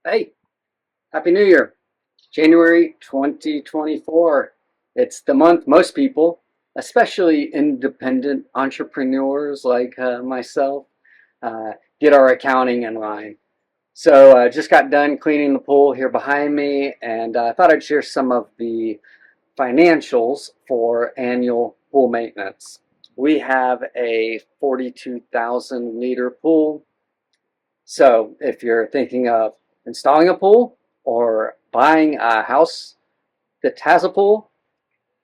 Hey, Happy New Year. January 2024. It's the month most people, especially independent entrepreneurs like myself, uh, get our accounting in line. So just got done cleaning the pool here behind me, and I thought I'd share some of the financials for annual pool maintenance. We have a 42,000 liter pool. So if you're thinking of installing a pool or buying a house that has a pool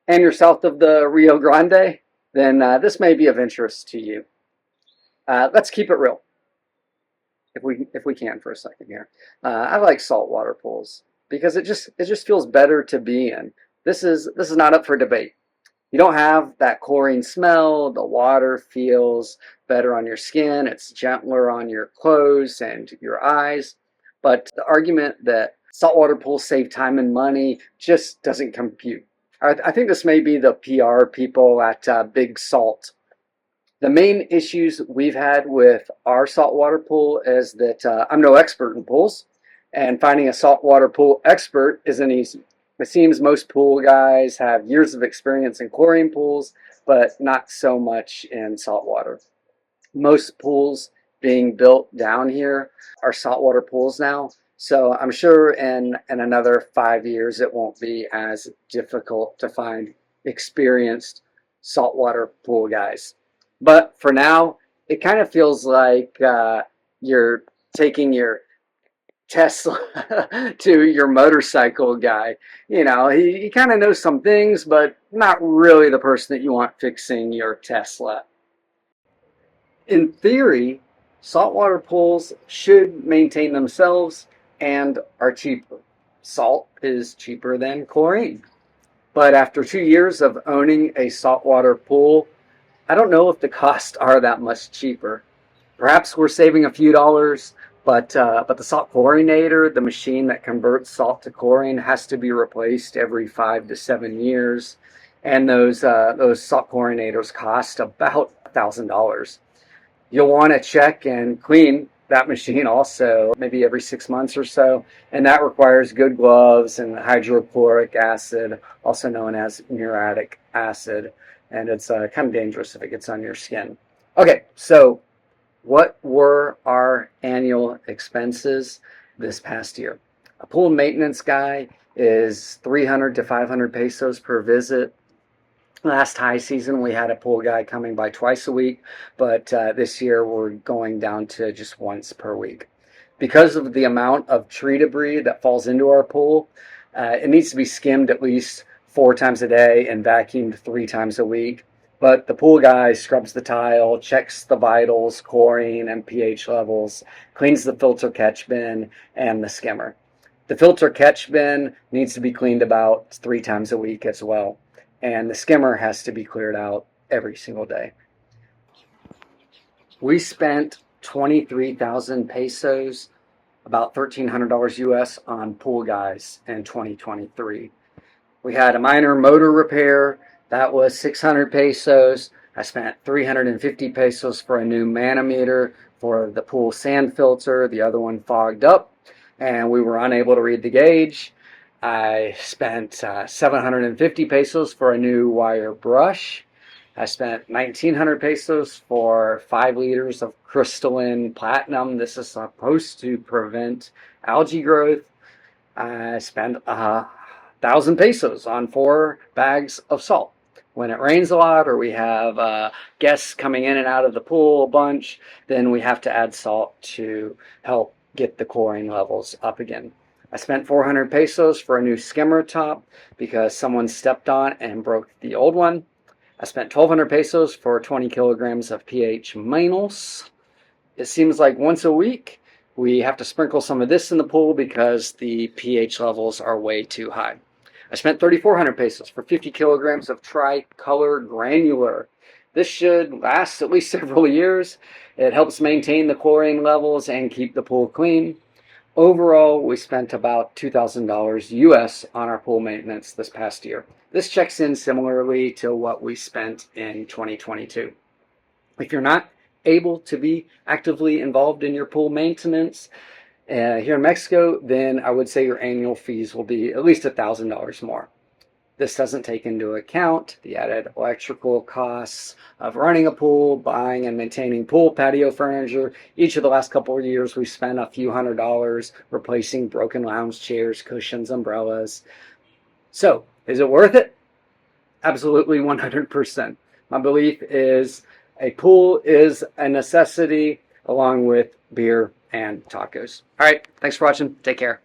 and you're south of the Rio Grande, then this may be of interest to you. Let's keep it real, if we can for a second here. I like saltwater pools because it just feels better to be in. This is not up for debate. You don't have that chlorine smell. The water feels better on your skin. It's gentler on your clothes and your eyes. But the argument that saltwater pools save time and money just doesn't compute. I think this may be the PR people at Big Salt. The main issues we've had with our saltwater pool is that I'm no expert in pools, and finding a saltwater pool expert isn't easy. It seems most pool guys have years of experience in chlorine pools, but not so much in saltwater. Most pools being built down here are saltwater pools now, so I'm sure in another 5 years it won't be as difficult to find experienced saltwater pool guys. But for now, it kind of feels like you're taking your Tesla to your motorcycle guy. He kind of knows some things, but not really the person that you want fixing your Tesla. In theory, saltwater pools should maintain themselves and are cheaper. Salt is cheaper than chlorine. But after 2 years of owning a saltwater pool, I don't know if the costs are that much cheaper. Perhaps we're saving a few dollars, but the salt chlorinator, the machine that converts salt to chlorine, has to be replaced every 5 to 7 years, and those salt chlorinators cost about $1,000. You'll want to check and clean that machine also, maybe every 6 months or so, and that requires good gloves and hydrochloric acid, also known as muriatic acid, and it's kind of dangerous if it gets on your skin. Okay, so what were our annual expenses this past year? A pool maintenance guy is 300 to 500 pesos per visit. Last high season, we had a pool guy coming by twice a week, but this year we're going down to just once per week. Because of the amount of tree debris that falls into our pool, it needs to be skimmed at least 4 times a day and vacuumed 3 times a week. But the pool guy scrubs the tile, checks the vitals, chlorine and pH levels, cleans the filter catch bin and the skimmer. The filter catch bin needs to be cleaned about 3 times a week as well, and the skimmer has to be cleared out every single day. We spent 23,000 pesos, about $1,300 US, on pool guys in 2023. We had a minor motor repair, that was 600 pesos. I spent 350 pesos for a new manometer for the pool sand filter. The other one fogged up and we were unable to read the gauge. I spent 750 pesos for a new wire brush. I spent 1,900 pesos for 5 liters of crystalline platinum. This is supposed to prevent algae growth. I spent 1,000 pesos on 4 bags of salt. When it rains a lot or we have guests coming in and out of the pool a bunch, then we have to add salt to help get the chlorine levels up again. I spent 400 pesos for a new skimmer top because someone stepped on and broke the old one. I spent 1,200 pesos for 20 kilograms of pH minus. It seems like once a week we have to sprinkle some of this in the pool because the pH levels are way too high. I spent 3,400 pesos for 50 kilograms of tricolor granular. This should last at least several years. It helps maintain the chlorine levels and keep the pool clean. Overall, we spent about $2,000 US on our pool maintenance this past year. This checks in similarly to what we spent in 2022. If you're not able to be actively involved in your pool maintenance, here in Mexico, then I would say your annual fees will be at least $1,000 more. This doesn't take into account the added electrical costs of running a pool, buying and maintaining pool patio furniture. Each of the last couple of years, we've spent a few $100s replacing broken lounge chairs, cushions, umbrellas. So, is it worth it? Absolutely 100%. My belief is a pool is a necessity along with beer and tacos. All right, thanks for watching. Take care.